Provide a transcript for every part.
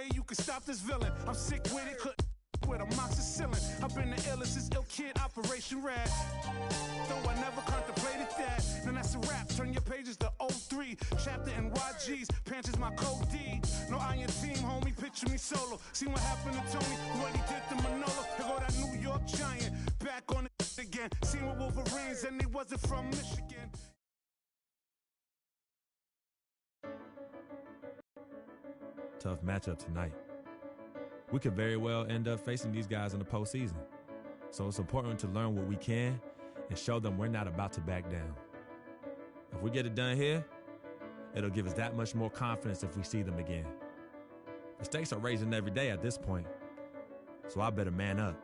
way you can stop this villain. I'm sick with it, couldn't with amoxicillin. I've been the illest since Ill Kid Operation Red. Though I never contemplated that. Then that's a wrap. Turn your pages to 03. Chapter in YG's. Pants is my code D. No iron team, homie. Picture me solo. See what happened to Tony? What he did to Manolo. Here go that New York Giant. Back on it again. Seen with Wolverines and he wasn't from Michigan. Tough matchup tonight. We could very well end up facing these guys in the postseason. So it's important to learn what we can and show them we're not about to back down. If we get it done here, it'll give us that much more confidence if we see them again. The stakes are raising every day at this point, so I better man up.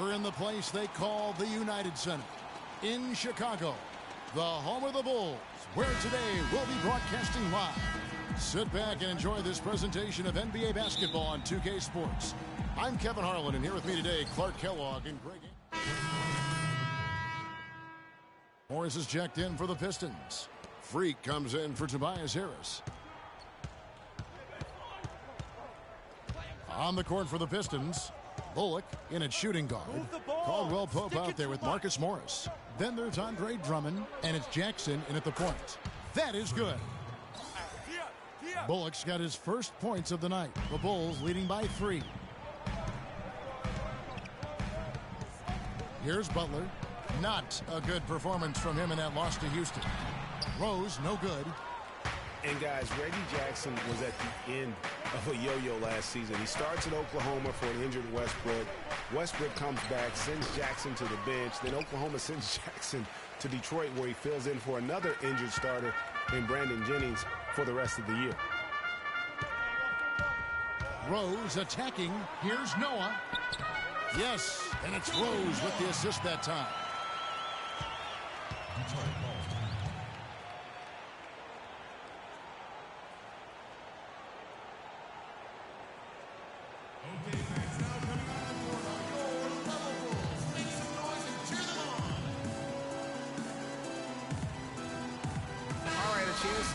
We're in the place they call the United Center in Chicago, the home of the Bulls, where today we'll be broadcasting live. Sit back and enjoy this presentation of NBA basketball on 2K Sports. I'm Kevin Harlan, and here with me today, Clark Kellogg and Greg. Morris is checked in for the Pistons. Freak comes in for Tobias Harris. On the court for the Pistons, Bullock in at shooting guard. Caldwell Pope out there with Marcus Morris. Then there's Andre Drummond, and it's Jackson in at the point. That is good. Bullock's got his first points of the night. The Bulls leading by 3. Here's Butler. Not a good performance from him in that loss to Houston. Rose, no good. And guys, Reggie Jackson was at the end of a yo-yo last season. He starts in Oklahoma for an injured Westbrook. Westbrook comes back, sends Jackson to the bench. Then Oklahoma sends Jackson to Detroit, where he fills in for another injured starter in Brandon Jennings for the rest of the year. Rose attacking. Here's Noah. Yes, and it's Rose with the assist that time.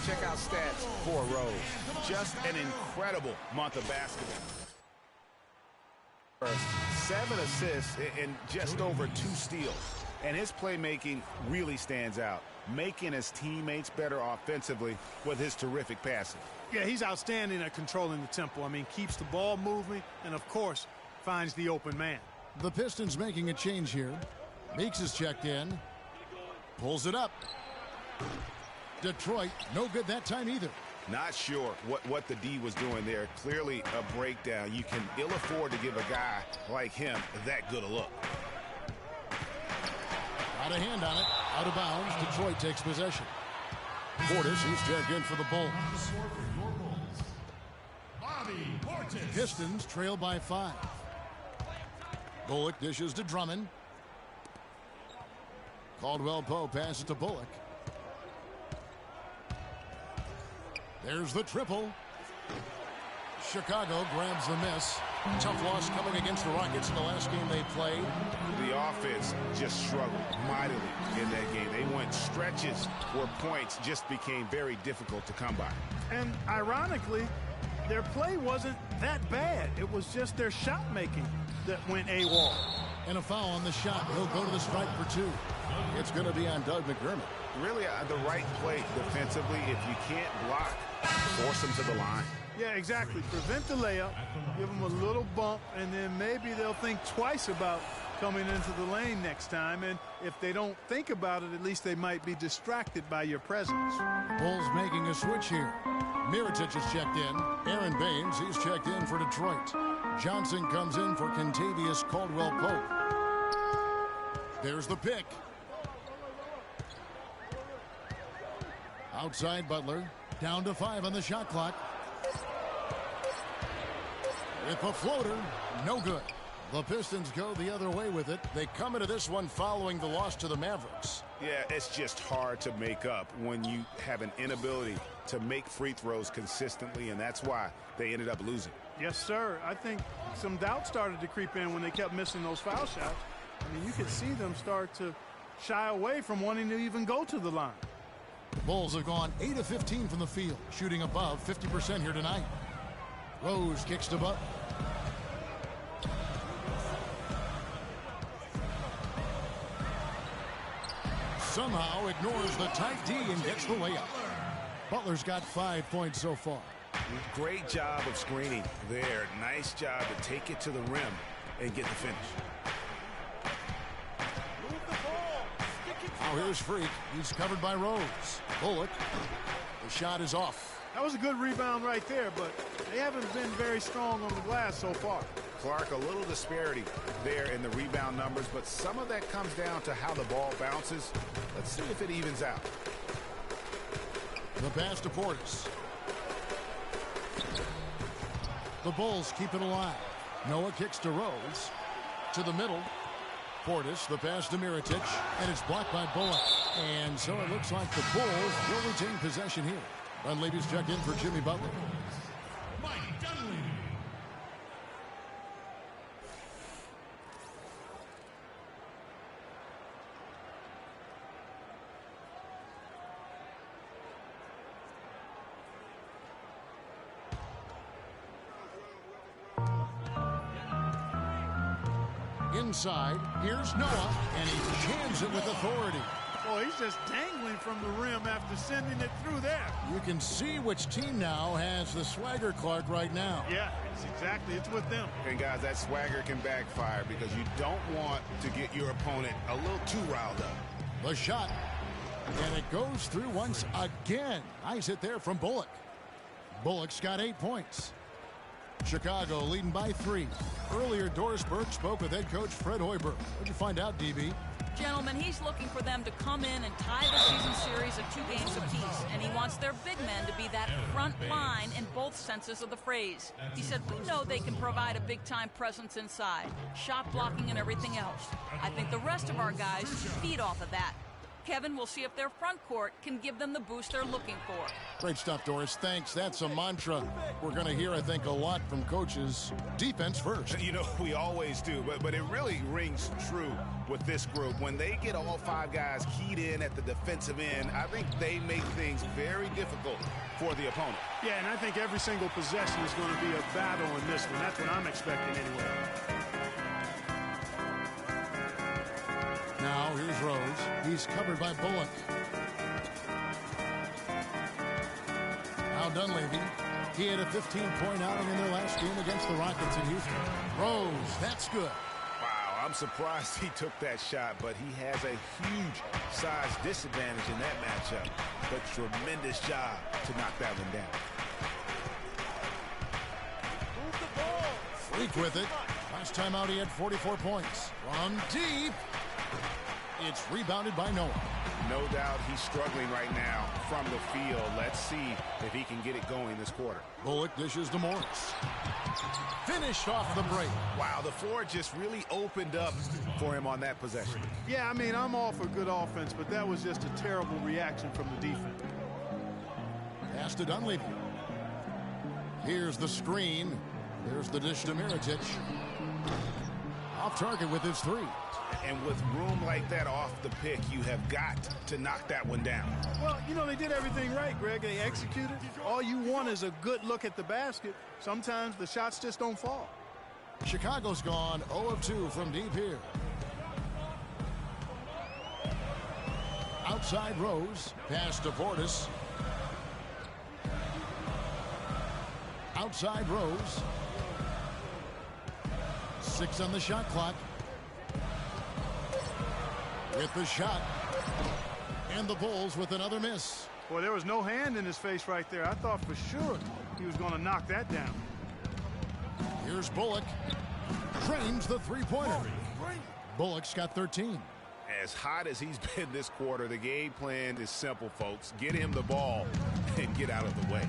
Check out stats for Rose. Just an incredible month of basketball. 7 assists and just over 2 steals. And his playmaking really stands out, making his teammates better offensively with his terrific passing. Yeah, he's outstanding at controlling the tempo. I mean, keeps the ball moving and, of course, finds the open man. The Pistons making a change here. Meeks is checked in. Pulls it up. Detroit, no good that time either. Not sure what the D was doing there. Clearly a breakdown. You can ill afford to give a guy like him that good a look. Got a hand on it. Out of bounds. Detroit takes possession. Portis, he's checked in for the Bulls. Pistons trail by 5. Bullock dishes to Drummond. Caldwell Pope passes to Bullock. There's the triple. Chicago grabs the miss. Tough loss coming against the Rockets in the last game they played. The offense just struggled mightily in that game. They went stretches where points just became very difficult to come by. And ironically, their play wasn't that bad. It was just their shot making that went AWOL. And a foul on the shot. He'll go to the stripe for 2. It's going to be on Doug McDermott. Really, the right play defensively. If you can't block, force them to the line. Yeah, exactly. Prevent the layup, give them a little bump, and then maybe they'll think twice about coming into the lane next time. And if they don't think about it, at least they might be distracted by your presence. Bulls making a switch here. Mirotic is checked in. Aaron Baines, he's checked in for Detroit. Johnson comes in for Kentavious Caldwell-Pope. There's the pick. Outside Butler. Down to 5 on the shot clock. With a floater, no good. The Pistons go the other way with it. They come into this one following the loss to the Mavericks. Yeah, it's just hard to make up when you have an inability to make free throws consistently, and that's why they ended up losing. Yes, sir. I think some doubt started to creep in when they kept missing those foul shots. I mean, you could see them start to shy away from wanting to even go to the line. Bulls have gone 8 of 15 from the field, shooting above 50% here tonight. Rose kicks to Butler. Somehow ignores the tight D and gets the layup. Butler's got 5 points so far. Great job of screening there. Nice job to take it to the rim and get the finish. Now here's Freak. He's covered by Rose. Bullock. The shot is off. That was a good rebound right there, but they haven't been very strong on the glass so far. Clark, a little disparity there in the rebound numbers, but some of that comes down to how the ball bounces. Let's see if it evens out. The pass to Portis. The Bulls keep it alive. Noah kicks to Rose. To the middle. Portis, the pass to Mirotic, and it's blocked by Bullock. And so it looks like the Bulls will retain possession here. Dunleavy's checked in for Jimmy Butler. Inside, here's Noah, and he jams it with authority. Oh, he's just dangling from the rim after sending it through there. You can see which team now has the swagger, Clark, right now. Yeah, it's with them. And guys, that swagger can backfire because you don't want to get your opponent a little too riled up. The shot, and it goes through once again. Nice hit there from Bullock. Bullock's got 8 points. Chicago leading by 3. Earlier, Doris Burke spoke with head coach Fred Hoiberg. What'd you find out, DB? Gentlemen, he's looking for them to come in and tie the season series at 2 games apiece, and he wants their big men to be that front line in both senses of the phrase. He said, we know they can provide a big-time presence inside, shot blocking and everything else. I think the rest of our guys should feed off of that. Kevin, we'll see if their front court can give them the boost they're looking for. Great stuff, Doris. Thanks. That's a mantra we're going to hear, I think, a lot from coaches. Defense first. You know, we always do, but it really rings true with this group. When they get all 5 guys keyed in at the defensive end, I think they make things very difficult for the opponent. Yeah, and I think every single possession is going to be a battle in this one. That's what I'm expecting anyway. Now, here's Rose. He's covered by Bullock. Now Dunleavy. He had a 15-point outing in their last game against the Rockets in Houston. Rose, that's good. Wow, I'm surprised he took that shot, but he has a huge size disadvantage in that matchup. But tremendous job to knock that one down. Move the ball. Freak with it. Last time out, he had 44 points. From deep. It's rebounded by Noah. No doubt he's struggling right now from the field. Let's see if he can get it going this quarter. Bullock dishes to Morris. Finished off the break. Wow, the floor just really opened up for him on that possession. Yeah, I mean, I'm all for good offense, but that was just a terrible reaction from the defense. Pass to Dunleavy. Here's the screen. There's the dish to Mirotic. Off target with his 3. And with room like that off the pick, you have got to knock that one down. Well, you know, they did everything right, Greg. They executed. All you want is a good look at the basket. Sometimes the shots just don't fall. Chicago's gone 0 of 2 from deep here. Outside Rose. Pass to Portis. Outside Rose. 6 on the shot clock. With the shot. And the Bulls with another miss. Boy, there was no hand in his face right there. I thought for sure he was going to knock that down. Here's Bullock. Drains the three-pointer. Bullock's got 13. As hot as he's been this quarter, the game plan is simple, folks. Get him the ball and get out of the way.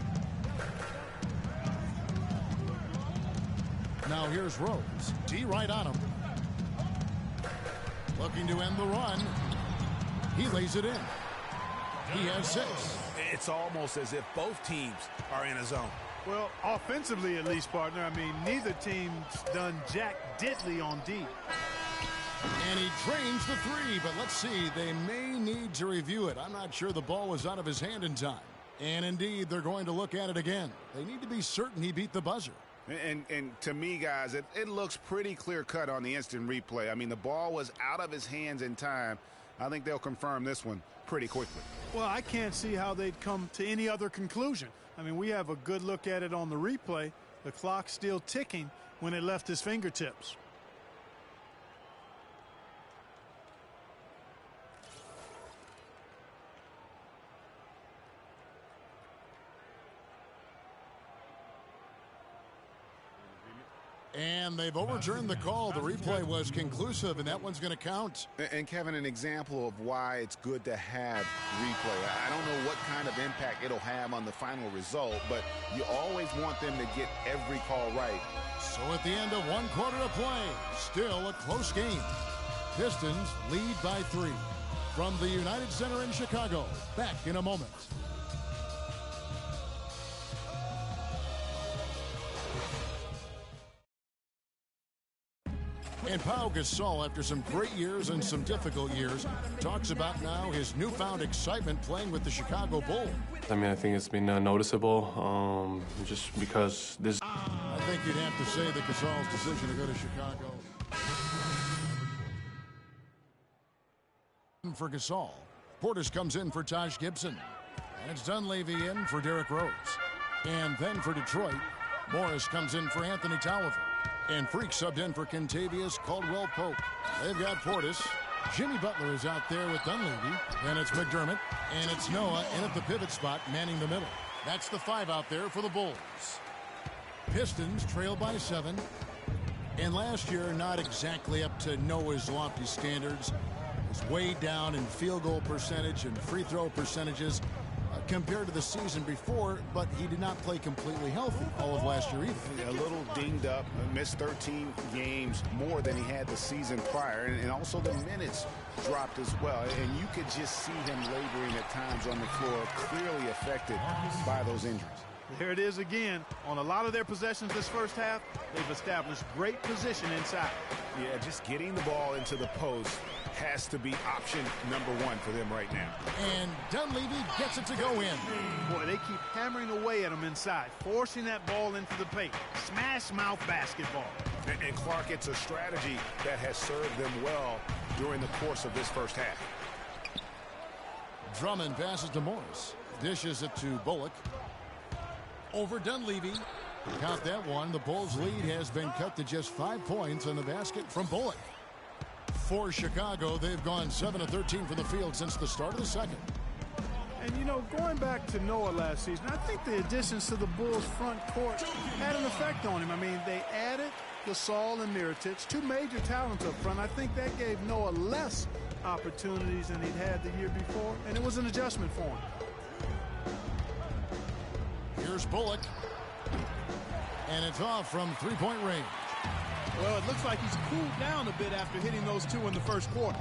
Now here's Rose. D right on him. Looking to end the run. He lays it in. He has 6. It's almost as if both teams are in a zone. Well, offensively at least, partner. I mean, neither team's done jack diddly on D. And he drains the 3, but let's see. They may need to review it. I'm not sure the ball was out of his hand in time. And indeed, they're going to look at it again. They need to be certain he beat the buzzer. And to me, guys, it looks pretty clear-cut on the instant replay. I mean, the ball was out of his hands in time. I think they'll confirm this one pretty quickly. Well, I can't see how they'd come to any other conclusion. I mean, we have a good look at it on the replay. The clock's still ticking when it left his fingertips. And they've overturned the call. The replay was conclusive, and that one's going to count. And, Kevin, an example of why it's good to have replay. I don't know what kind of impact it'll have on the final result, but you always want them to get every call right. So at the end of 1 quarter of play, still a close game. Pistons lead by 3. From the United Center in Chicago, back in a moment. And Pau Gasol, after some great years and some difficult years, talks about now his newfound excitement playing with the Chicago Bulls. I mean, I think it's been noticeable just because this... I think you'd have to say that Gasol's decision to go to Chicago. For Gasol, Portis comes in for Taj Gibson. And it's Dunleavy in for Derrick Rose. And then for Detroit, Morris comes in for Anthony Tolliver. And Freak subbed in for Kentavious Caldwell-Pope. They've got Portis. Jimmy Butler is out there with Dunleavy. Then it's McDermott. And it's Noah in at the pivot spot, manning the middle. That's the 5 out there for the Bulls. Pistons trail by 7. And last year, not exactly up to Noah's lofty standards. Was way down in field goal percentage and free throw percentages compared to the season before, but he did not play completely healthy all of last year either. A little dinged up, missed 13 games more than he had the season prior, and also the minutes dropped as well. And you could just see him laboring at times on the floor, clearly affected by those injuries. There it is again. On a lot of their possessions this first half, they've established great position inside. Yeah, just getting the ball into the post has to be option number 1 for them right now. And Dunleavy gets it to go in. Boy, they keep hammering away at him inside, forcing that ball into the paint. Smash mouth basketball. And Clark, it's a strategy that has served them well during the course of this first half. Drummond passes to Morris. Dishes it to Bullock. Over Dunleavy. Count that one. The Bulls' lead has been cut to just 5 points on the basket from Bullock. For Chicago, they've gone 7 of 13 from the field since the start of the second. And, you know, going back to Noah last season, I think the additions to the Bulls' front court had an effect on him. I mean, they added Gasol and Mirotic, 2 major talents up front. I think that gave Noah less opportunities than he'd had the year before, and it was an adjustment for him. Here's Bullock. And it's off from three-point range. Well, it looks like he's cooled down a bit after hitting those 2 in the first quarter.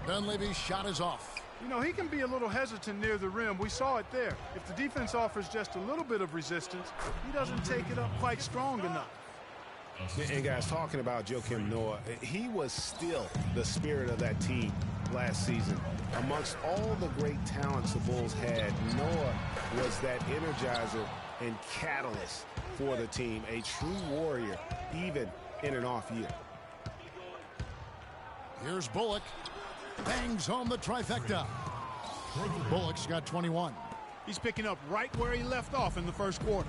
Dunleavy's shot is off. You know, he can be a little hesitant near the rim. We saw it there. If the defense offers just a little bit of resistance, he doesn't take it up quite strong enough. And guys, talking about Joakim Noah, he was still the spirit of that team last season. Amongst all the great talents the Bulls had, Noah was that energizer and catalyst for the team, a true warrior, even in an off year. Here's Bullock. Bangs home the trifecta. Bullock's got 21. He's picking up right where he left off in the first quarter.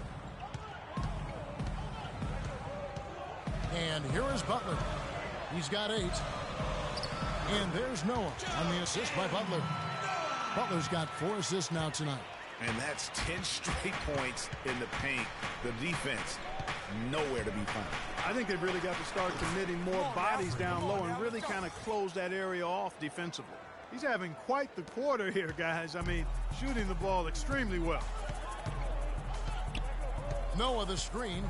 And here is Butler. He's got 8. And there's Noah on the assist by Butler. Butler's got 4 assists now tonight. And that's 10 straight points in the paint. The defense, nowhere to be found. I think they've really got to start committing more bodies down low and really kind of close that area off defensively. He's having quite the quarter here, guys. I mean, shooting the ball extremely well. Noah the screen.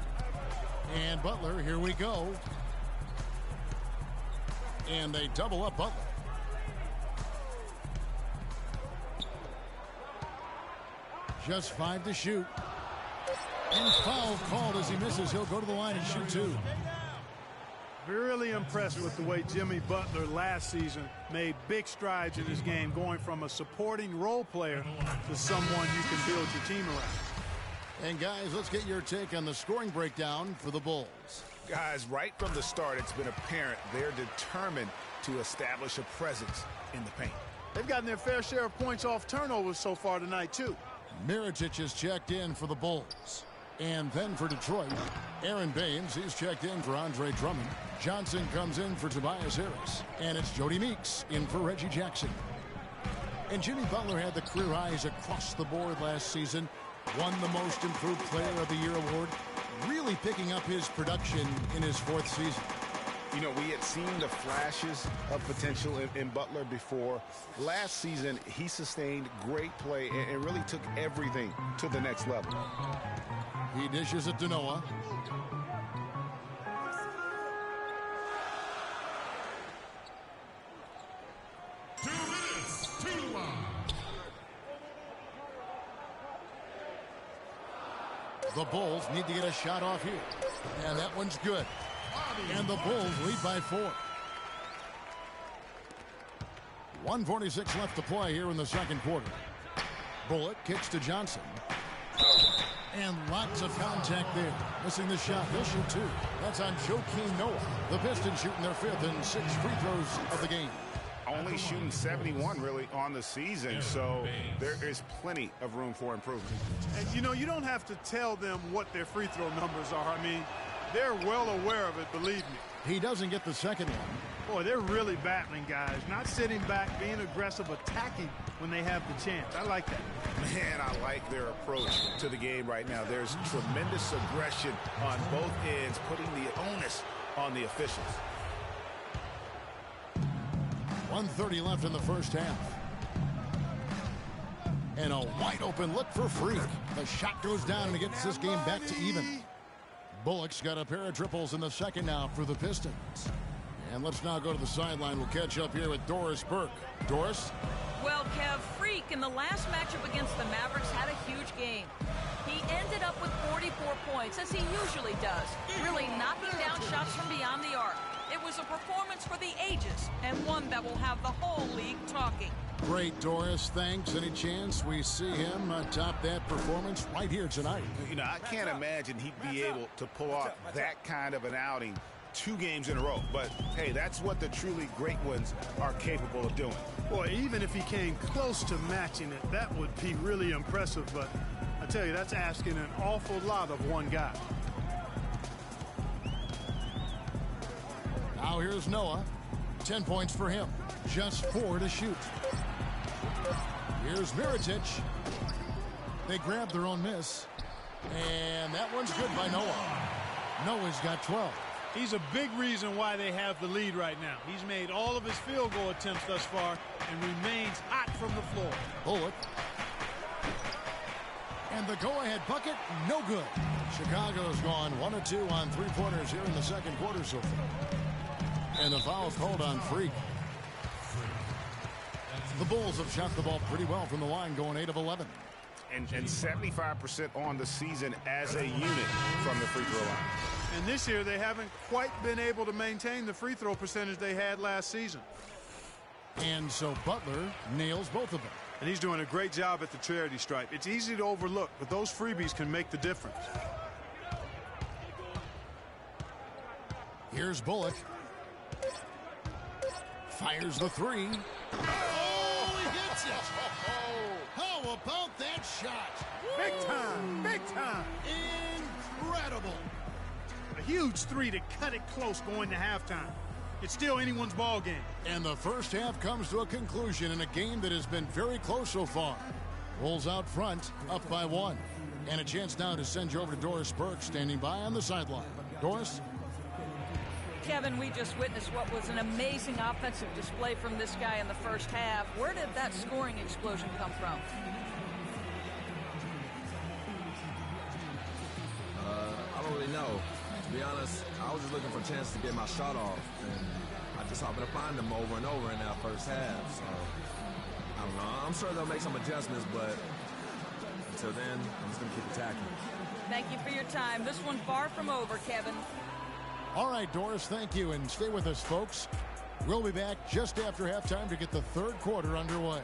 And Butler, here we go. And they double up Butler. Just 5 to shoot. And foul called as he misses. He'll go to the line and shoot 2. Really impressed with the way Jimmy Butler last season made big strides in his game, going from a supporting role player to someone you can build your team around. And guys, let's get your take on the scoring breakdown for the Bulls. Guys, right from the start, it's been apparent they're determined to establish a presence in the paint. They've gotten their fair share of points off turnovers so far tonight, too. Mirotic is checked in for the Bulls. And then for Detroit, Aaron Baines, he's checked in for Andre Drummond. Johnson comes in for Tobias Harris. And it's Jody Meeks in for Reggie Jackson. And Jimmy Butler had the career highs across the board last season. Won the Most Improved Player of the Year award. Really picking up his production in his 4th season. You know, we had seen the flashes of potential in Butler before. Last season, he sustained great play and really took everything to the next level. He dishes it to Noah. The Bulls need to get a shot off here. And that one's good. And the Bulls lead by 4. 1:46 left to play here in the second quarter. Bullock kicks to Johnson. And lots of contact there. Missing the shot. He'll shoot 2. That's on Joakim Noah. The Pistons shooting their 5th and 6th free throws of the game. Only shooting 71 really on the season, so there is plenty of room for improvement. And you know, you don't have to tell them what their free throw numbers are. I mean, they're well aware of it, believe me. He doesn't get the second one. Boy, they're really battling, guys. Not sitting back, being aggressive, attacking when they have the chance. I like that. Man, I like their approach to the game right now. There's tremendous aggression on both ends, putting the onus on the officials. 1:30 left in the first half. And a wide open look for Freak. The shot goes down and it gets this game back to even. Bullock's got a pair of triples in the second now for the Pistons. And let's now go to the sideline. We'll catch up here with Doris Burke. Doris? Well, Kev, Freak in the last matchup against the Mavericks had a huge game. He ended up with 44 points, as he usually does, really knocking down shots from beyond the arc. It was a performance for the ages, and one that will have the whole league talking. Great, Doris. Thanks. Any chance we see him top that performance right here tonight? You know, I can't imagine he'd be able to pull off that kind of an outing 2 games in a row. But, hey, that's what the truly great ones are capable of doing. Boy, even if he came close to matching it, that would be really impressive. But I tell you, that's asking an awful lot of one guy. Now here's Noah. 10 points for him. Just 4 to shoot. Here's Mirotic. They grab their own miss. And that one's good by Noah. Noah's got 12. He's a big reason why they have the lead right now. He's made all of his field goal attempts thus far and remains hot from the floor. Bullock. And the go-ahead bucket, no good. Chicago's gone 1 of 2 on 3-pointers here in the second quarter so far. And the foul called on Freak. The Bulls have shot the ball pretty well from the line, going 8 of 11. And 75% on the season as a unit from the free throw line. And this year, they haven't quite been able to maintain the free throw percentage they had last season. And so Butler nails both of them. And he's doing a great job at the charity stripe. It's easy to overlook, but those freebies can make the difference. Here's Bullock. Fires the 3. Oh, he hits hits it. How about that shot? Big time, big time. Incredible. A huge three to cut it close going to halftime. It's still anyone's ball game. And the first half comes to a conclusion in a game that has been very close so far. Bulls out front, up by 1. And a chance now to send you over to Doris Burke, standing by on the sideline. Doris? Kevin, we just witnessed what was an amazing offensive display from this guy in the first half. Where did that scoring explosion come from? I don't really know. To be honest, I was just looking for a chance to get my shot off, and I just happened to find them over and over in that first half. So, I don't know. I'm sure they'll make some adjustments, but until then, I'm just going to keep attacking. Thank you for your time. This one far from over, Kevin. All right, Doris, thank you, and stay with us, folks. We'll be back just after halftime to get the third quarter underway.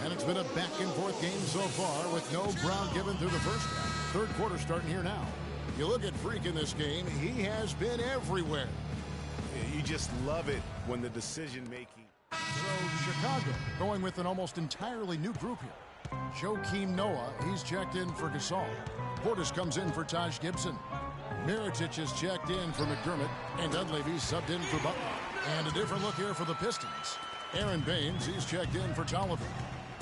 And it's been a back-and-forth game so far with no ground given through the first half. Third quarter starting here now. You look at Freak in this game, he has been everywhere. You just love it when the decision-making. So Chicago going with an almost entirely new group here. Joakim Noah, he's checked in for Gasol. Portis comes in for Taj Gibson. Mirotic is checked in for McDermott. And Dunleavy's subbed in for Butler. And a different look here for the Pistons. Aaron Baines, he's checked in for Tolliver.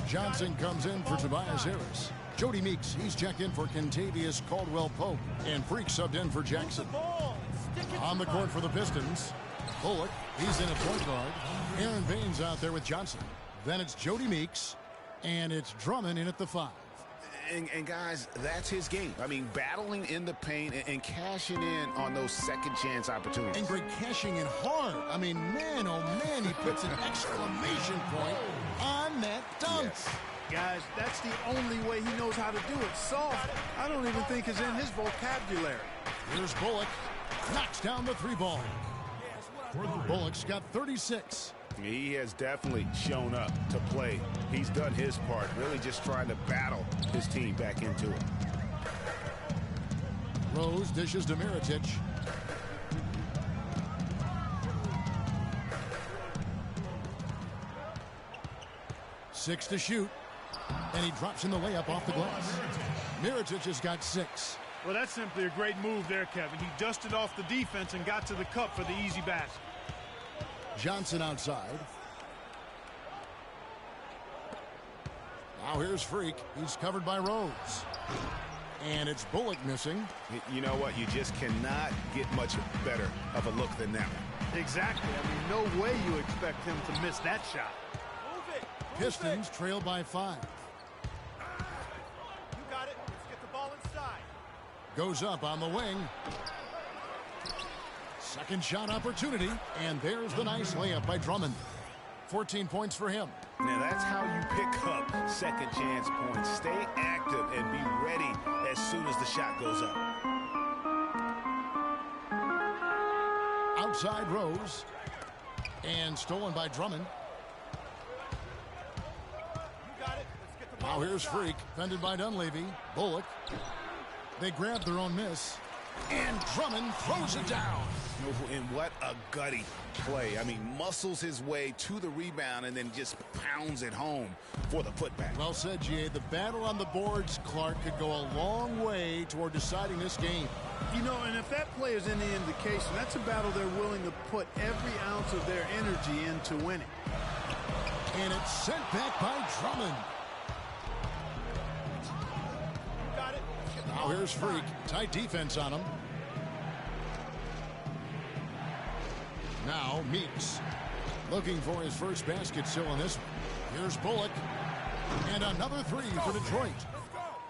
Johnson comes in for Tobias Harris. Jody Meeks, he's checked in for Kentavious Caldwell-Pope. And Freak subbed in for Jackson. On the court for the Pistons, Bullock, he's in at point guard. Aaron Baines out there with Johnson. Then it's Jody Meeks, and it's Drummond in at the 5. And guys, that's his game. I mean, battling in the paint and cashing in on those second chance opportunities. And Greg cashing in hard. I mean, man, oh man, he puts an exclamation point on that dunk. Yes. Guys, that's the only way he knows how to do it. Soft, I don't even think is in his vocabulary. Here's Bullock. Knocks down the 3 ball. Bullock's got 36. He has definitely shown up to play. He's done his part, really just trying to battle his team back into it. Rose dishes to Mirotic. Six to shoot. And he drops in the layup off the glass. Mirotic has got 6. Well, that's simply a great move there, Kevin. He dusted off the defense and got to the cup for the easy basket. Johnson outside. Now here's Freak. He's covered by Rose. And it's Bullock missing. You know what? You just cannot get much better of a look than that one. Exactly. I mean, no way you expect him to miss that shot. Move it. Pistons trail by 5. You got it. Let's get the ball inside. Goes up on the wing. Second shot opportunity, and there's the nice layup by Drummond. 14 points for him. Now that's how you pick up second chance points. Stay active and be ready as soon as the shot goes up. Outside Rose, and stolen by Drummond. You got it. Let's get the ball Now here's inside. Freak, fended by Dunleavy. Bullock. They grab their own miss, and Drummond throws it down. And what a gutty play. I mean, muscles his way to the rebound and then just pounds it home for the putback. Well said, G.A. The battle on the boards, Clark, could go a long way toward deciding this game. You know, and if that play is any indication, that's a battle they're willing to put every ounce of their energy into winning. And it's sent back by Drummond. You got it. Let's get the Now ball here's inside. Freak. Tight defense on him. Now Meeks looking for his first basket still in this one. Here's Bullock. And another 3 for Detroit.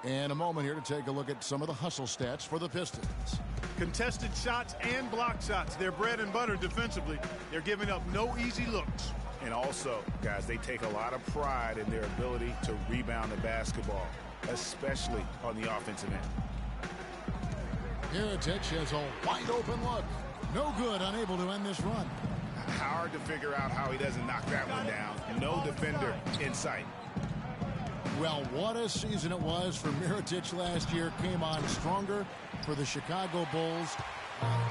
And a moment here to take a look at some of the hustle stats for the Pistons. Contested shots and block shots. They're bread and butter defensively. They're giving up no easy looks. And also, guys, they take a lot of pride in their ability to rebound the basketball, especially on the offensive end. Mirotic has a wide open look. No good, unable to end this run. Hard to figure out how he doesn't knock that one down. No defender in sight. Well, what a season it was for Mirotic last year. Came on stronger for the Chicago Bulls.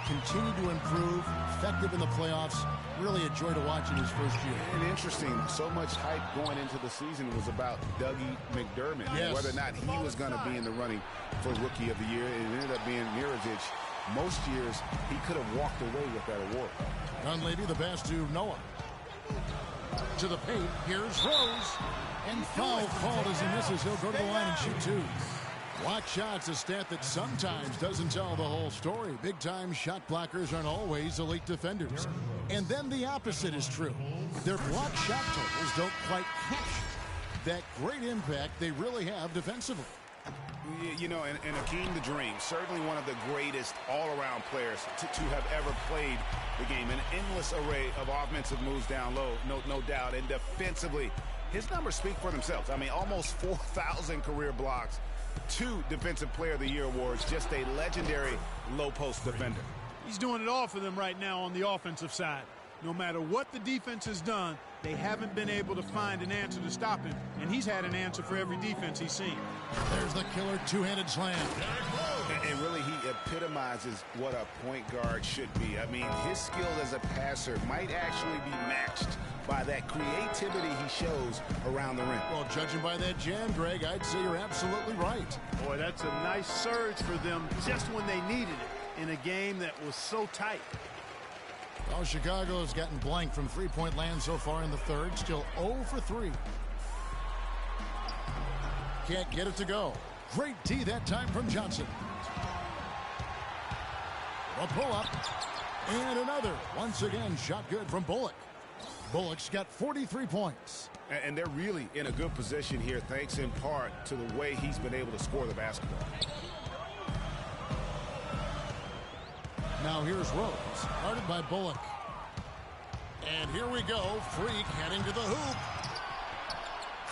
Continued to improve. Effective in the playoffs. Really a joy to watch in his first year. And interesting, so much hype going into the season was about Dougie McDermott. Yes. Whether or not he was going to be in the running for Rookie of the Year. It ended up being Mirotic. Most years, he could have walked away with that award. Dunleavy, the pass to Noah. To the paint. Here's Rose. And foul called as he misses. He'll go to the line and shoot two. Block shots, a stat that sometimes doesn't tell the whole story. Big-time shot blockers aren't always elite defenders. And then the opposite is true. Their block shot totals don't quite capture that great impact they really have defensively. You know, and Akeem the Dream, certainly one of the greatest all-around players to have ever played the game. An endless array of offensive moves down low, no doubt. And defensively, his numbers speak for themselves. I mean, almost 4,000 career blocks, 2 Defensive Player of the Year awards, just a legendary low-post defender. He's doing it all for them right now on the offensive side. No matter what the defense has done, they haven't been able to find an answer to stop him, and he's had an answer for every defense he's seen. There's the killer two-handed slam. And really, he epitomizes what a point guard should be. I mean, his skill as a passer might actually be matched by that creativity he shows around the rim. Well, judging by that jam, Greg, I'd say you're absolutely right. Boy, that's a nice surge for them just when they needed it in a game that was so tight. Well, Chicago has gotten blank from three-point land so far in the third. Still 0 for 3. Can't get it to go. Great D that time from Johnson. A pull-up. And another. Once again, shot good from Bullock. Bullock's got 43 points. And they're really in a good position here, thanks in part to the way he's been able to score the basketball. Now here's Rose, guarded by Bullock. And here we go. Freak heading to the hoop.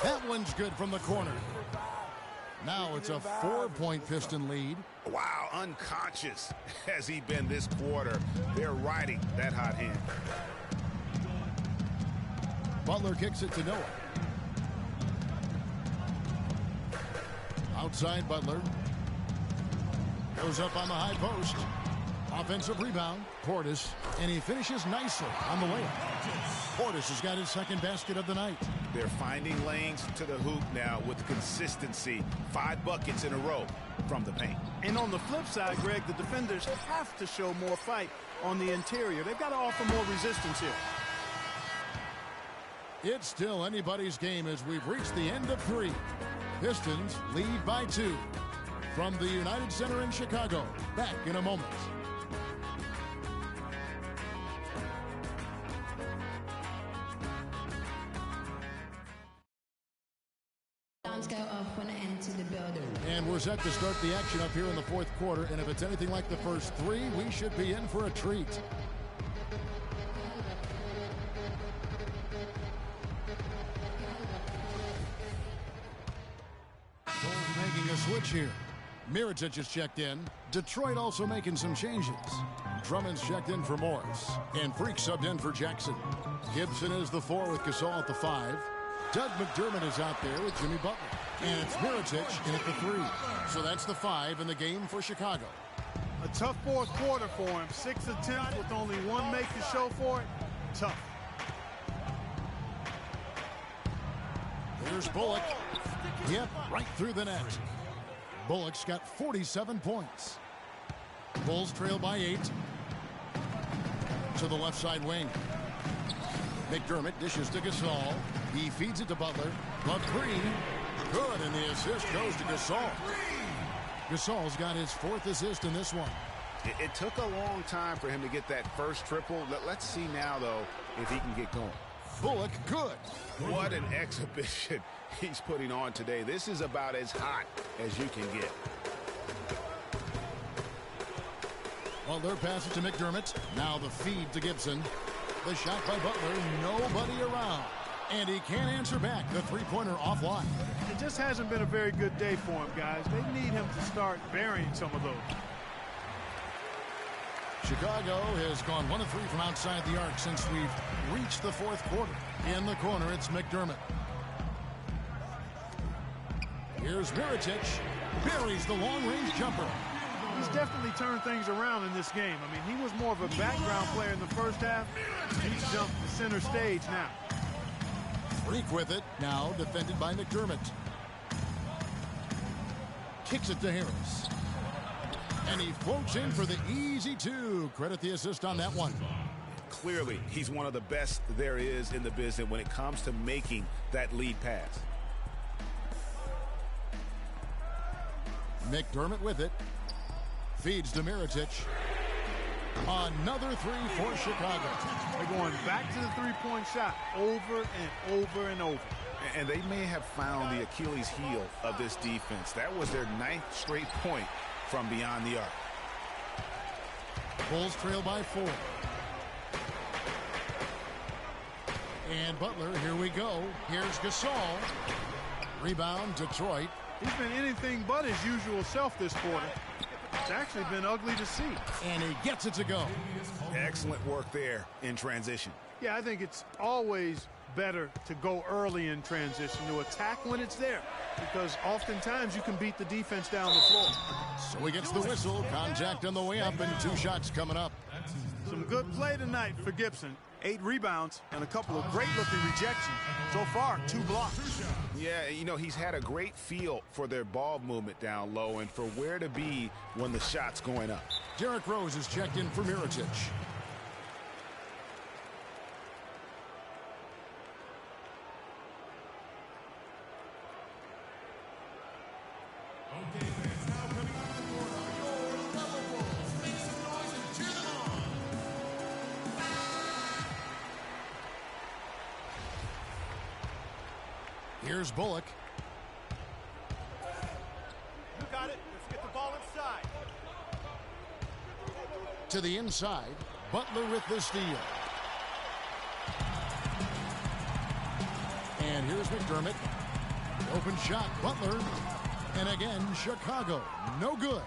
That one's good from the corner. Now it's a 4-point Piston lead. Wow, unconscious has he been this quarter. They're riding that hot hand. Butler kicks it to Noah. Outside Butler. Goes up on the high post. Offensive rebound, Portis, and he finishes nicely on the layup. Portis has got his second basket of the night. They're finding lanes to the hoop now with consistency. 5 buckets in a row from the paint. And on the flip side, Greg, the defenders have to show more fight on the interior. They've got to offer more resistance here. It's still anybody's game as we've reached the end of 3. Pistons lead by 2. From the United Center in Chicago, back in a moment. Go off when I enter the building. And we're set to start the action up here in the fourth quarter. And if it's anything like the first 3, we should be in for a treat. Bulls making a switch here. Mirotic has checked in. Detroit also making some changes. Drummond's checked in for Morris. And Freak subbed in for Jackson. Gibson is the 4 with Gasol at the 5. Doug McDermott is out there with Jimmy Butler. And it's Mirotic in at the 3. So that's the 5 in the game for Chicago. A tough fourth quarter for him. 6 attempts with only 1 make to show for it. Tough. Here's Bullock. Yep, right through the net. Bullock's got 47 points. Bulls trail by 8. To the left side wing. McDermott dishes to Gasol. He feeds it to Butler. The 3. Good, and the assist goes to Gasol. Gasol's got his 4th assist in this one. It took a long time for him to get that first triple. Let's see now, though, if he can get going. Bullock, good. What an exhibition he's putting on today. This is about as hot as you can get. Butler passes to McDermott. Now the feed to Gibson. The shot by Butler. Nobody around. And he can't answer back. The three-pointer offline. It just hasn't been a very good day for him, guys. They need him to start burying some of those. Chicago has gone 1 of 3 from outside the arc since we've reached the fourth quarter. In the corner, it's McDermott. Here's Mirotic. Buries the long-range jumper. He's definitely turned things around in this game. I mean, he was more of a background player in the first half. He's jumped to center stage now. Freak with it. Now defended by McDermott. Kicks it to Harris. And he floats in for the easy two. Credit the assist on that one. Clearly, he's one of the best there is in the business when it comes to making that lead pass. McDermott with it. Feeds to Mirotic. Another three for Chicago. They're going back to the three-point shot over and over and over. And they may have found the Achilles heel of this defense. That was their 9th straight point from beyond the arc. Bulls trail by 4. And Butler, here we go. Here's Gasol. Rebound, Detroit. He's been anything but his usual self this quarter. It's actually been ugly to see. And he gets it to go. Excellent work there in transition. Yeah, I think it's always better to go early in transition, to attack when it's there, because oftentimes you can beat the defense down the floor. So he gets the whistle. Contact on the way up and 2 shots coming up. Some good play tonight for Gibson. 8 rebounds and a couple of great-looking rejections. So far, 2 blocks. Yeah, you know, he's had a great feel for their ball movement down low and for where to be when the shot's going up. Derrick Rose is checked in for Mirotic. Here's Bullock. You got it. Let's get the ball inside. To the inside. Butler with the steal. And here's McDermott. Open shot. Butler. And again, Chicago. No good.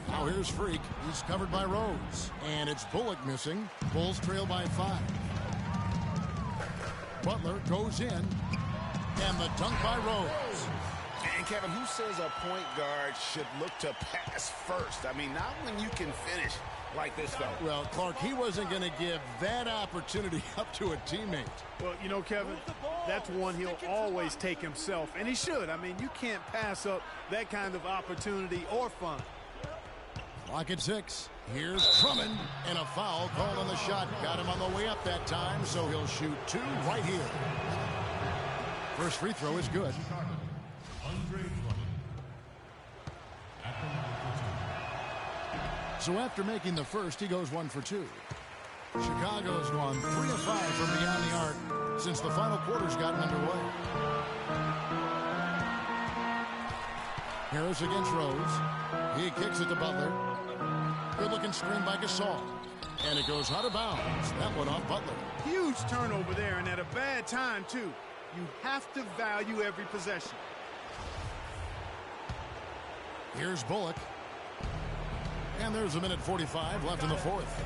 Now here's Freak. He's covered by Rose. And it's Bullock missing. Bulls trail by 5. Butler goes in, and the dunk by Rose. And Kevin, who says a point guard should look to pass first? I mean, not when you can finish like this fella. Well, Clark, he wasn't going to give that opportunity up to a teammate. Well, you know, Kevin, that's one he'll always take himself, and he should. I mean, you can't pass up that kind of opportunity or fun. Clock at 6. Here's Drummond, and a foul called on the shot. Got him on the way up that time, so he'll shoot 2 right here. First free throw is good. So after making the first, he goes 1 for 2. Chicago's gone 3 of 5 from beyond the arc since the final quarter's gotten underway. Harris against Rose. He kicks it to Butler. Good-looking screen by Gasol. And it goes out of bounds. That one off Butler. Huge turnover there, and at a bad time, too. You have to value every possession. Here's Bullock. And there's 1:45 left in the fourth.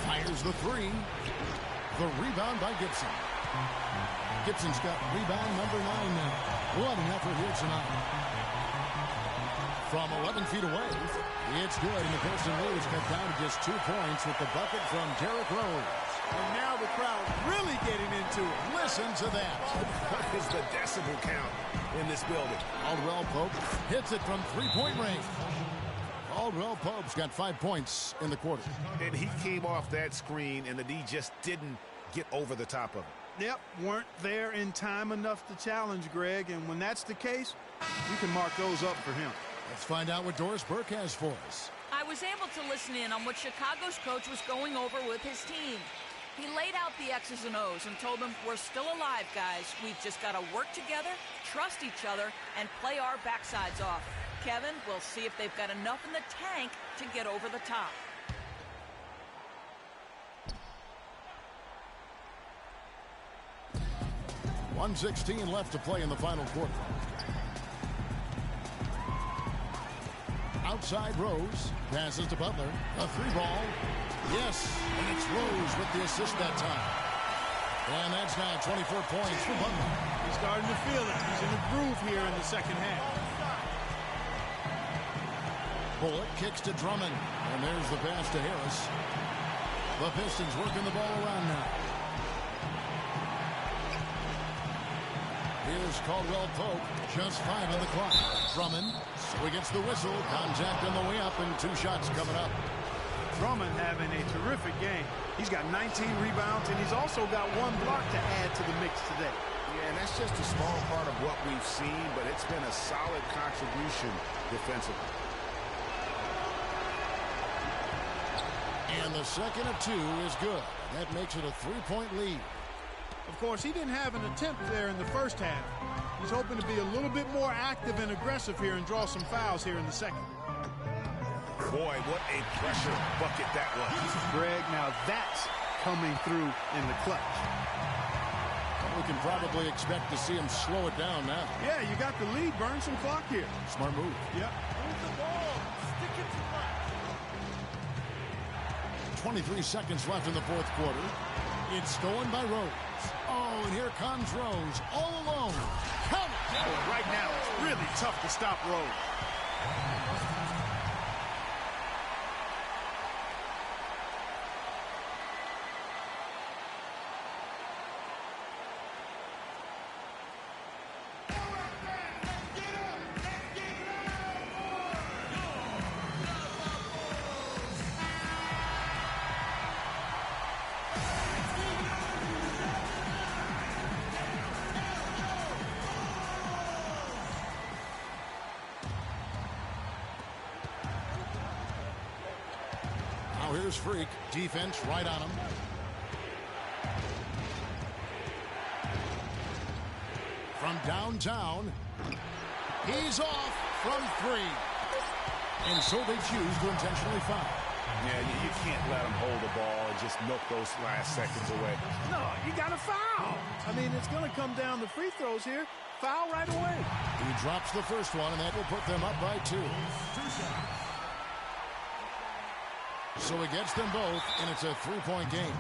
Fires the 3. The rebound by Gibson. Gibson's got rebound number 9 now. What an effort here tonight. From 11 feet away, it's good, and the Pistons lead is cut down to just 2 points with the bucket from Derrick Rose. And now the crowd really getting into it. Listen to that. What is the decibel count in this building? Caldwell Pope hits it from 3-point range. Caldwell Pope's got 5 points in the quarter. And he came off that screen, and the D just didn't get over the top of it. Yep, weren't there in time enough to challenge Greg, and when that's the case, you can mark those up for him. Let's find out what Doris Burke has for us. I was able to listen in on what Chicago's coach was going over with his team. He laid out the X's and O's and told them, we're still alive, guys. We've just got to work together, trust each other, and play our backsides off. Kevin, we'll see if they've got enough in the tank to get over the top. .116 left to play in the final quarter. Outside Rose, passes to Butler. A three ball. Yes, and it's Rose with the assist that time. And that's now 24 points for Butler. He's starting to feel it. He's in the groove here in the second half. Bullock kicks to Drummond. And there's the pass to Harris. The Pistons working the ball around now. Here's Caldwell Pope. Just 5 on the clock. Drummond. So he gets the whistle. Contact on the way up and 2 shots coming up. Drummond having a terrific game. He's got 19 rebounds, and he's also got 1 block to add to the mix today. Yeah, and that's just a small part of what we've seen, but it's been a solid contribution defensively. And the second of 2 is good. That makes it a 3-point lead. Of course, he didn't have an attempt there in the first half. He's hoping to be a little bit more active and aggressive here and draw some fouls here in the second. Boy, what a pressure bucket that was. Greg, now that's coming through in the clutch. We can probably expect to see him slow it down now. Yeah, you got the lead. Burn some clock here. Smart move. Yep. Move the ball. Stick it to left. 23 seconds left in the fourth quarter. It's stolen by Rose. Oh, and here comes Rose all alone. Count it. Oh, right now, it's really tough to stop Rose. Here's Freak. Defense right on him. From downtown. He's off from 3. And so they choose to intentionally foul. Yeah, you can't let him hold the ball and just milk those last seconds away. No, you got to foul. I mean, it's going to come down to free throws here. Foul right away. He drops the first one, and that will put them up by 2. So he gets them both, and it's a 3-point game.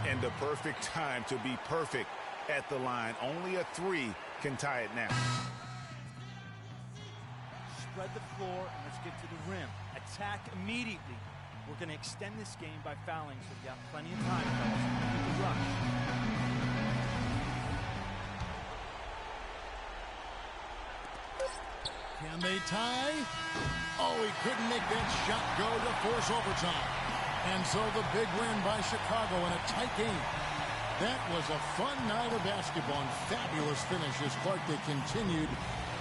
And the perfect time to be perfect at the line. Only a 3 can tie it now. Spread the floor, and let's get to the rim. Attack immediately. We're going to extend this game by fouling, so we got plenty of time, fellas. Keep the rush. Can they tie? Oh, he couldn't make that shot go to force overtime. And so the big win by Chicago in a tight game. That was a fun night of basketball and fabulous finish as Clark, they continued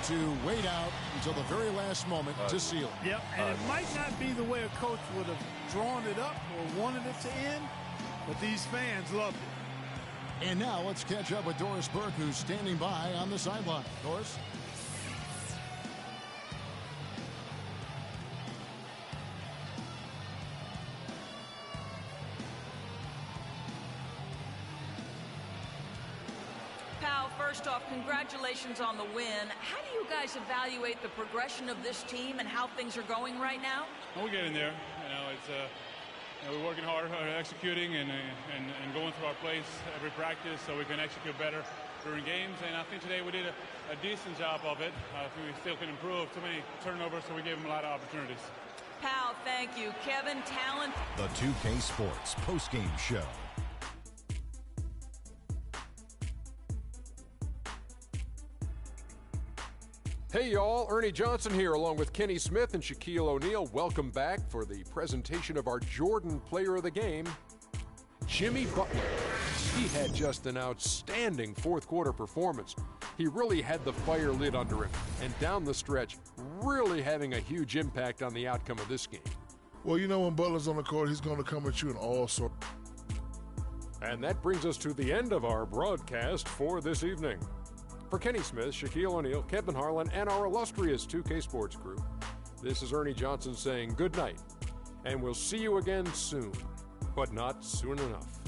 to wait out until the very last moment to seal it. Yep, and it might not be the way a coach would have drawn it up or wanted it to end, but these fans loved it. And now let's catch up with Doris Burke, who's standing by on the sideline. Doris? First off, congratulations on the win. How do you guys evaluate the progression of this team and how things are going right now? We're getting there. It's we're working hard, executing and going through our plays every practice so we can execute better during games. And I think today we did a decent job of it. I think we still can improve. Too many turnovers, so we gave them a lot of opportunities. Pal, thank you. Kevin, talent. The 2K Sports postgame show. Hey y'all, Ernie Johnson here along with Kenny Smith and Shaquille O'Neal. Welcome back for the presentation of our Jordan Player of the Game, Jimmy Butler. He had just an outstanding fourth quarter performance. He really had the fire lit under him, and down the stretch, really having a huge impact on the outcome of this game. Well, you know when Butler's on the court, he's going to come at you in all sorts. And that brings us to the end of our broadcast for this evening. For Kenny Smith, Shaquille O'Neal, Kevin Harlan, and our illustrious 2K Sports crew, this is Ernie Johnson saying good night, and we'll see you again soon, but not soon enough.